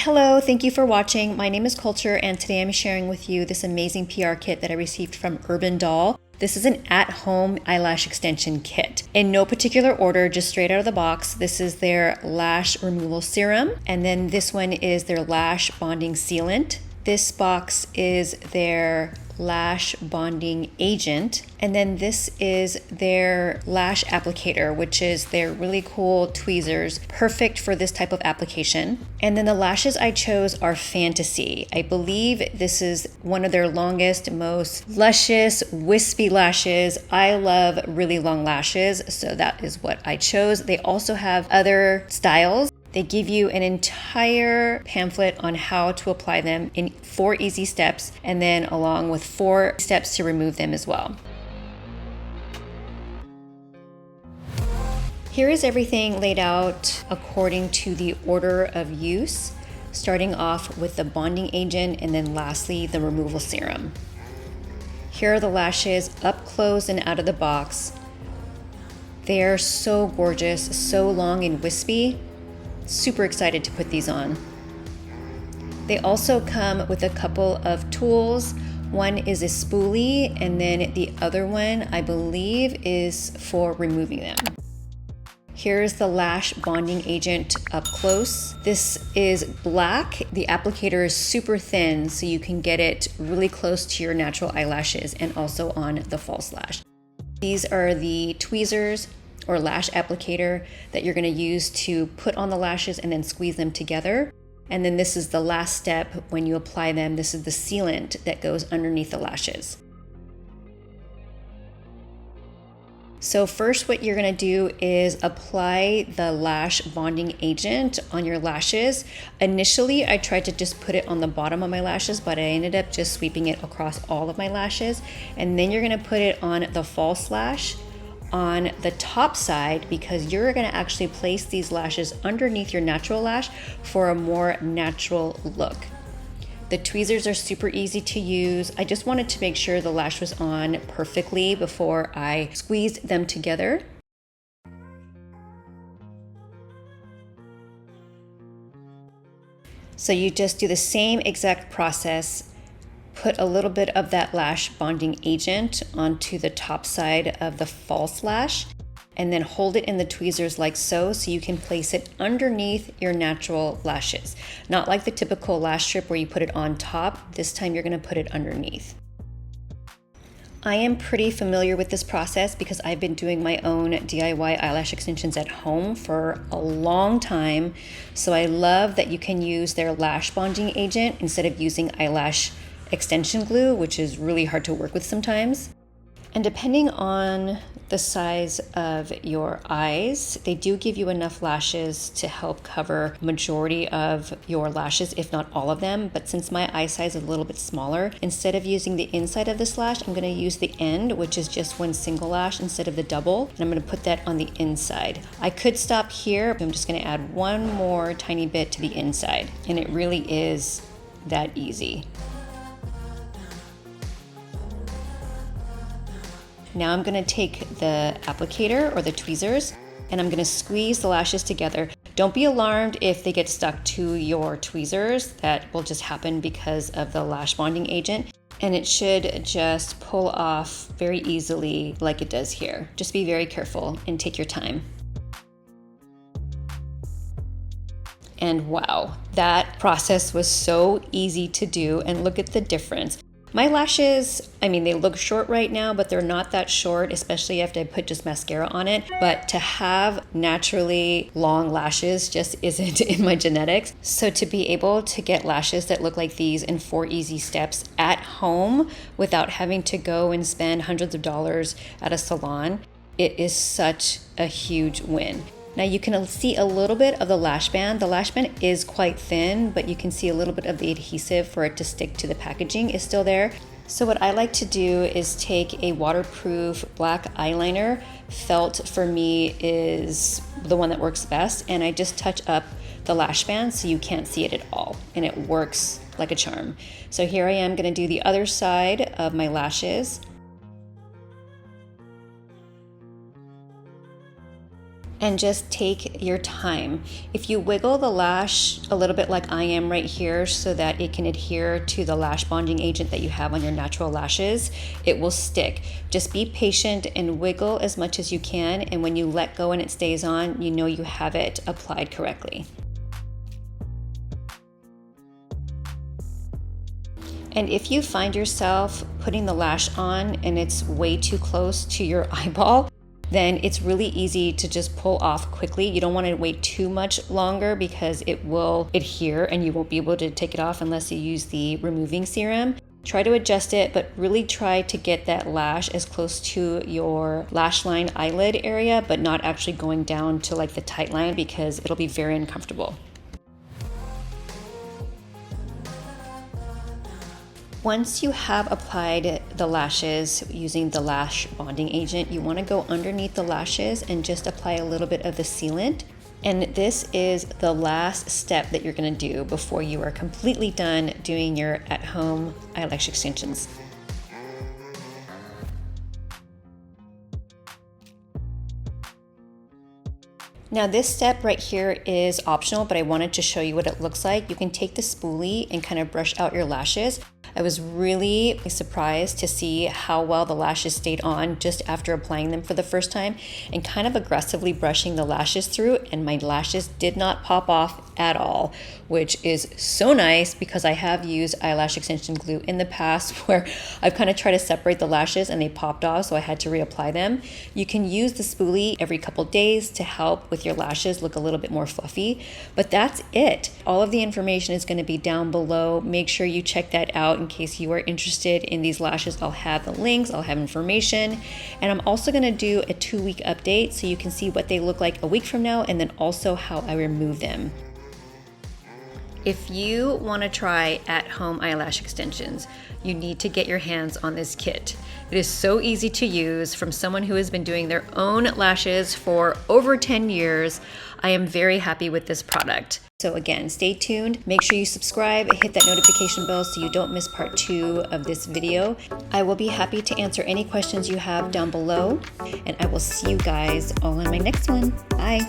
Hello, thank you for watching. My name is Culture, and today I'm sharing with you this amazing PR kit that I received from Urban Doll. This is an at-home eyelash extension kit. In no particular order, just straight out of the box, this is their lash removal serum, and then this one is their lash bonding sealant. This box is their lash bonding agent, and then this is their lash applicator, which is their really cool tweezers, perfect for this type of application. And then the lashes I chose are Fantasy. I believe this is one of their longest, most luscious, wispy lashes. I love really long lashes, so that is what I chose. They also have other styles. They give you an entire pamphlet on how to apply them in 4 easy steps, and then along with 4 steps to remove them as well. Here is everything laid out according to the order of use, starting off with the bonding agent and then lastly the removal serum. Here are the lashes up close and out of the box. They are so gorgeous, so long and wispy. Super excited to put these on. They also come with a couple of tools. One is a spoolie, and then the other one, I believe, is for removing them. Here's the lash bonding agent up close. This is black. The applicator is super thin, so you can get it really close to your natural eyelashes and also on the false lash. These are the tweezers or lash applicator that you're gonna use to put on the lashes and then squeeze them together. And then this is the last step when you apply them. This is the sealant that goes underneath the lashes. So first what you're gonna do is apply the lash bonding agent on your lashes. Initially, I tried to just put it on the bottom of my lashes, but I ended up just sweeping it across all of my lashes. And then you're gonna put it on the false lash on the top side, because you're going to actually place these lashes underneath your natural lash for a more natural look. The tweezers are super easy to use. I just wanted to make sure the lash was on perfectly before I squeezed them together. So you just do the same exact process. Put a little bit of that lash bonding agent onto the top side of the false lash, and then hold it in the tweezers like so you can place it underneath your natural lashes. Not like the typical lash strip where you put it on top. This time you're gonna put it underneath. I am pretty familiar with this process because I've been doing my own DIY eyelash extensions at home for a long time. So I love that you can use their lash bonding agent instead of using eyelash extension glue, which is really hard to work with sometimes. And depending on the size of your eyes, they do give you enough lashes to help cover majority of your lashes, if not all of them. But since my eye size is a little bit smaller, instead of using the inside of this lash, I'm going to use the end, which is just one single lash instead of the double, and I'm going to put that on the inside. I could stop here. I'm just going to add one more tiny bit to the inside, and it really is that easy. Now I'm gonna take the applicator or the tweezers and I'm gonna squeeze the lashes together. Don't be alarmed if they get stuck to your tweezers. That will just happen because of the lash bonding agent. And it should just pull off very easily like it does here. Just be very careful and take your time. And wow, that process was so easy to do, and look at the difference. My lashes, I mean, they look short right now, but they're not that short, especially after I put just mascara on it. But to have naturally long lashes just isn't in my genetics. So to be able to get lashes that look like these in 4 easy steps at home without having to go and spend hundreds of dollars at a salon, it is such a huge win. Now you can see a little bit of the lash band. The lash band is quite thin, but you can see a little bit of the adhesive for it to stick to the packaging is still there. So what I like to do is take a waterproof black eyeliner. Felt for me is the one that works best, and I just touch up the lash band so you can't see it at all, and it works like a charm. So here I am gonna do the other side of my lashes. And just take your time. If you wiggle the lash a little bit like I am right here so that it can adhere to the lash bonding agent that you have on your natural lashes, it will stick. Just be patient and wiggle as much as you can, and when you let go and it stays on, you know you have it applied correctly. And if you find yourself putting the lash on and it's way too close to your eyeball, then it's really easy to just pull off quickly. You don't want to wait too much longer because it will adhere and you won't be able to take it off unless you use the removing serum. Try to adjust it, but really try to get that lash as close to your lash line eyelid area, but not actually going down to like the tight line because it'll be very uncomfortable. Once you have applied the lashes using the lash bonding agent, you want to go underneath the lashes and just apply a little bit of the sealant. And this is the last step that you're going to do before you are completely done doing your at-home eyelash extensions. Now this step right here is optional, but I wanted to show you what it looks like. You can take the spoolie and kind of brush out your lashes. I was really surprised to see how well the lashes stayed on just after applying them for the first time, and kind of aggressively brushing the lashes through, and my lashes did not pop off at all, which is so nice because I have used eyelash extension glue in the past where I've kind of tried to separate the lashes and they popped off, so I had to reapply them. You can use the spoolie every couple days to help with your lashes look a little bit more fluffy, but that's it. All of the information is going to be down below. Make sure you check that out in case you are interested in these lashes. I'll have the links, I'll have information, and I'm also going to do a 2-week update so you can see what they look like a week from now, and then also how I remove them. If you want to try at-home eyelash extensions, you need to get your hands on this kit. It is so easy to use from someone who has been doing their own lashes for over 10 years. I am very happy with this product. So again, stay tuned. Make sure you subscribe, hit that notification bell so you don't miss part 2 of this video. I will be happy to answer any questions you have down below, and I will see you guys all in my next one. Bye.